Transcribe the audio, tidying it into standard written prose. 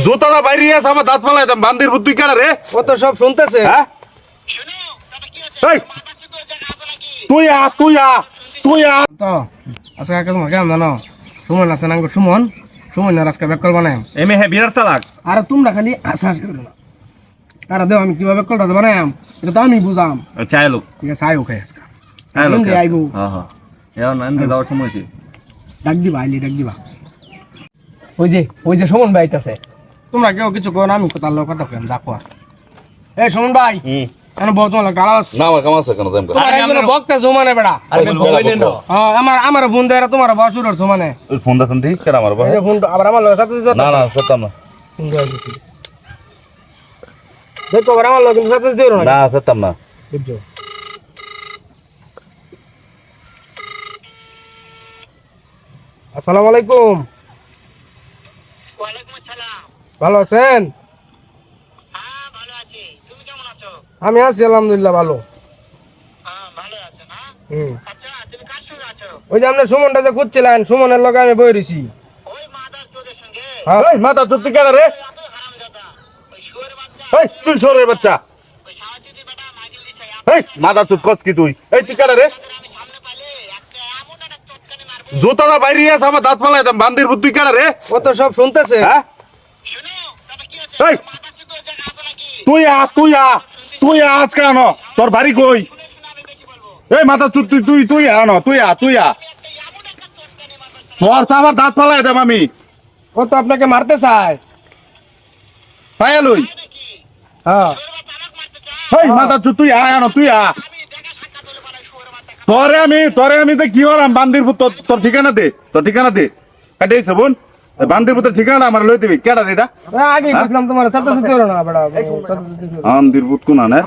জোতাটা বাইরে আছে আমার দাঁত ফালাই দাম বান্দির বুদ্ধি কেডা রে? ও তো সব শুনতেছে। হ্যাঁ এই তুই আ তুই আ তুই আ তো আজকে কাকে তোমার কেমন জানো? সুমন আছে না সুমন? সুমন আর আজকে বেকল বানাই। এমে হে বিরাট চালাক। আর তোমরা খালি আশা করো না। তারা দেও আমি কিভাবে বেকলটা বানাইম এটা তো আমি বুঝাম। চাই লোক। ঠিক আছে আই ওকে আজকে। হ্যাঁ লোক। ইন্দি আইবো। হ্যাঁ হ্যাঁ। এও না ইন্দি যাওয়ার সময় আছে। ডাক দিবা আইলি ডাক দিবা। ওই যে সুমন ভাই আইতাছে। তোমরা কেউ কিছু কো না আমি কথা লোক কথা কইম যা কোয়া। এই সুমন ভাই কেন বহুত তোমার গালাস? না আমার কাম আছে কেন দেম তোমার একজন বক্তা জমানে বেড়া। আরে মোবাইল নো। হ্যাঁ আমার বোন দেরা তোমার বাসুর জমানে। ওই ফোন দেখুন দি কেডা আমার ভাই? এই ফোন আবার আমার লগে সাথে দিতে না না সত্য না ফোন দেয়া দিছি। দেখো আবার আমার লগে সাথে দিও না। না সত্য না বুঝছো? আসসালামু আলাইকুম। ওয়ালাইকুম আসসালাম। ভালো আছেন? হ্যাঁ ভালো আছি। তুমি কেমন আছো? আমি আছি আলহামদুলিল্লাহ ভালো। হ্যাঁ ভালো আছো না? আচ্ছা তুমি কার সঙ্গে আছো? ওই যে আপনি সুমনটা যে খুঁজছিলেন সুমনের লগে আমি বই রইছি। ওই মাদার চোদের সঙ্গে? এই মাথা চুক্তি কেডা রে? এত হারামজাদা। ওই শুয়োরের বাচ্চা। এই তুই সরের বাচ্চা ওই সাওয়াজিদি বেটা মাগিল দিছে। এই মাথা চুপ কস কি তুই? এই তুই কেডা রে? আমি সামনে পাইলে একটা এমন একটা চটকানি মারবো। জোতাটা বাইরে আছে আমার দাঁত ফালাই দাম বান্দির বুদ্ধি কেডা রে? ও তো সব শুনতেছে। হ্যাঁ শুনো তবে কি হচ্ছে? এই মাথা চুদো জায়গা আছে নাকি? তুই আ তুই আ তুই আ আজ কেন তোর বাড়ি কই? শুনে শুনে আমি বেশি বলবো। এই মাথা চুপ তুই তুই তুই আ না তুই আ তুই আ একটা এমন একটা চটকানি মারবো। তোর তো আমার দাঁত ফালাই দাম আমি ও তো আপনাকে মারতে চায়। পায়ালুই নাকি? হ্যাঁ শুয়োরের বাচ্চা আমাকে মারতে চায়? এই মাথা চুপ তুই আ না তুই আ আমি দেখা সাক্ষাৎ হলে পারে শুয়োরের বাচ্চা। তোরে আমি তো কি হলাম বান্দির পুত তোর ঠিকানা দে তোর ঠিকানা দে কাটাইছে বোন বান্দির পুতের ঠিকানা আমার লই দিবি কেডা রে এটা আগে বুঝলাম তোমার সাথে দিও না বেড়া। বান্দির পুত কোন না